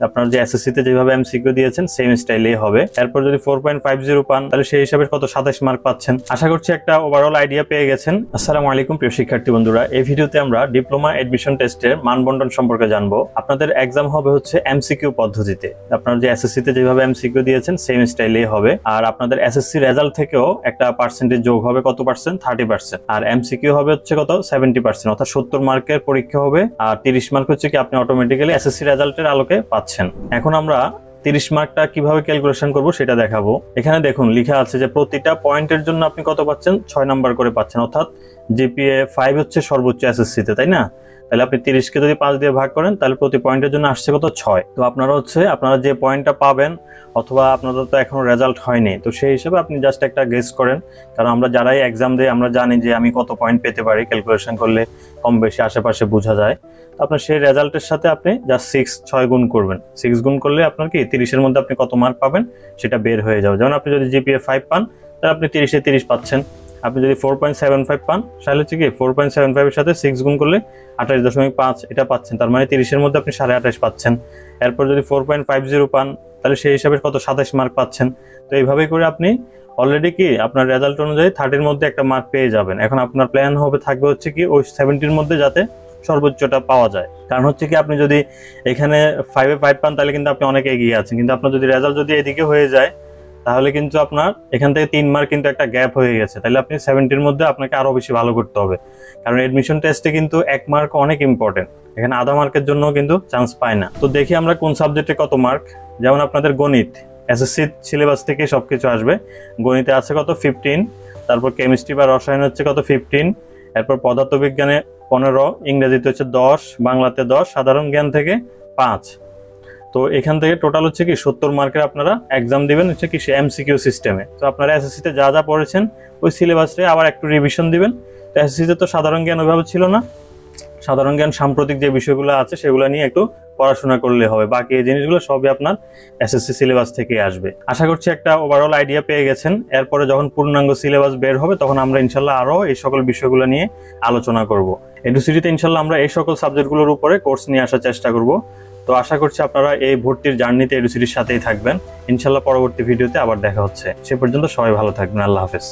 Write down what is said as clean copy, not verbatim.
আপনার যে এসএসসি তে যেভাবে এমসিকিউ দিয়েছেন সেম স্টাইলেই হবে। এরপর যদি 4.50 পান তাহলে সেই হিসাবে কত 27 মার্ক পাচ্ছেন। আশা করছি একটা ওভারঅল আইডিয়া পেয়ে গেছেন। আসসালামু আলাইকুম প্রিয় শিক্ষার্থী বন্ধুরা, এই ভিডিওতে আমরা ডিপ্লোমা এডমিশন টেস্টের মানবন্টন সম্পর্কে জানবো। আপনাদের এক্সাম হবে হচ্ছে এমসিকিউ পদ্ধতিতে। আপনার যে এসএসসি তে যেভাবে এমসিকিউ দিয়েছেন সেম স্টাইলেই হবে। আর আপনাদের এসএসসি রেজাল্ট থেকেও একটা পার্সেন্টেজ যোগ হবে, কত পার্সেন্ট? 30%। আর এমসিকিউ হবে হচ্ছে কত 70%, অর্থাৎ 70 মার্কের পরীক্ষা হবে। আর 30 মার্ক হচ্ছে কি আপনি অটোমেটিক্যালি এসএসসি রেজাল্টের আলোকে পাচ্ছেন। এখন আমরা 30 মার্কটা কিভাবে ক্যালকুলেশন করব সেটা দেখাবো। এখানে দেখুন লেখা আছে যে প্রতিটা পয়েন্টের জন্য আপনি কত পাচ্ছেন? 6 নাম্বার করে পাচ্ছেন, অর্থাৎ জিপিএ 5 হচ্ছে সর্বোচ্চ এসএসসি তে, তাই না? তাহলে আপনি 30 কে যদি 5 দিয়ে ভাগ করেন তাহলে প্রতি পয়েন্টের জন্য আসছে কত? 6। তো আপনারা যে পয়েন্টটা পাবেন, অথবা আপনাদের তো এখনো রেজাল্ট হয়নি, তো সেই হিসেবে আপনি জাস্ট একটা গেস করেন। কারণ আমরা যারাই এক্সাম দিই আমরা জানি যে আমি কত পয়েন্ট পেতে পারি, ক্যালকুলেশন করলে কম বেশি আশেপাশে বোঝা যায়। তো আপনার সেই রেজাল্টের সাথে আপনি জাস্ট 6 গুণ করবেন। 6 গুণ করলে আপনার কি 30-এর মধ্যে আপনি কত মার্ক পাবেন সেটা বের হয়ে যাবে। যেমন আপনি যদি জিপিএ 5 পান তাহলে আপনি 30-এ 30 পাচ্ছেন। আপনি যদি 4.75 পান তাহলে হচ্ছে কি 4.75 এর সাথে 6 গুণ করলে 28.5 এটা পাচ্ছেন। তার মানে 30-এর মধ্যে আপনি 28.5 পাচ্ছেন। এরপর যদি 4.50 পান তাহলে সেই হিসাবে কত 27 মার্ক পাচ্ছেন। তো এইভাবেই করে আপনি অলরেডি কি আপনার রেজাল্ট অনুযায়ী 30-এর মধ্যে একটা মার্ক পেয়ে যাবেন। এখন আপনার প্ল্যান থাকবে হচ্ছে কি ওই 70-এর মধ্যে যাতে সর্বোচ্চটা পাওয়া যায়। কারণ হচ্ছে কি আপনি যদি এখানে 5-এ 5 পান তাহলে কিন্তু আপনি অনেক এগিয়ে আছেন, কিন্তু আপনার যদি রেজাল্ট যদি এদিকে হয়ে যায় তাহলে কিন্তু আপনার এখান থেকে 3 মার্ক কিন্তু একটা গ্যাপ হয়ে গেছে। তাহলে আপনি 70-এর মধ্যে আপনাকে আরো বেশি ভালো করতে হবে। কারণ এডমিশন টেস্টে কিন্তু 1 মার্ক অনেক ইম্পর্টেন্ট, এখানে আধা মার্কের জন্য কিন্তু চান্স পায় না। তো দেখি আমরা কোন সাবজেক্টে কত মার্ক। যেমন আপনাদের গণিত এসএসসি সিলেবাস থেকে সবকিছু আসবে। গণিতে আছে কত 15, তারপর কেমিস্ট্রি বা রসায়ন হচ্ছে কত 15, এরপর পদার্থবিজ্ঞানে 15, ইংরেজিতে হচ্ছে 10, বাংলাতে 10, সাধারণ জ্ঞান থেকে 5। তো এখান থেকে টোটাল হচ্ছে কি 70 মার্কের আপনারা এক্সাম দিবেন হচ্ছে কি এমসিকিউ সিস্টেমে। তো আপনারা এসএসসি তে যা যা পড়েছেন ওই সিলেবাসে আবার একটু রিভিশন দিবেন। তো এসএসসি তে তো সাধারণ জ্ঞান ওইভাবে ছিল না, সাধারণ জ্ঞান সাম্প্রতিক যে বিষয়গুলো আছে সেগুলো নিয়ে একটু পড়াশোনা করলে হবে। বাকি এই জিনিসগুলো সবই আপনার এসএসসি সিলেবাস থেকে আসবে। আশা করছি একটা ওভারঅল আইডিয়া পেয়ে গেছেন। এরপরে যখন পূর্ণাঙ্গ সিলেবাস বের হবে তখন আমরা ইনশাল্লাহ আরো এই সকল বিষয়গুলো নিয়ে আলোচনা করব। এডুসিটিতে ইনশাল্লাহ আমরা এই সকল সাবজেক্টগুলোর উপরে কোর্স নিয়ে আসার চেষ্টা করব। তো আশা করছি আপনারা এই ভর্তির জার্নিতে এডুসিটির সাথেই থাকবেন। ইনশাল্লাহ পরবর্তী ভিডিওতে আবার দেখা হচ্ছে। সে পর্যন্ত সবাই ভালো থাকবেন। আল্লাহ হাফেজ।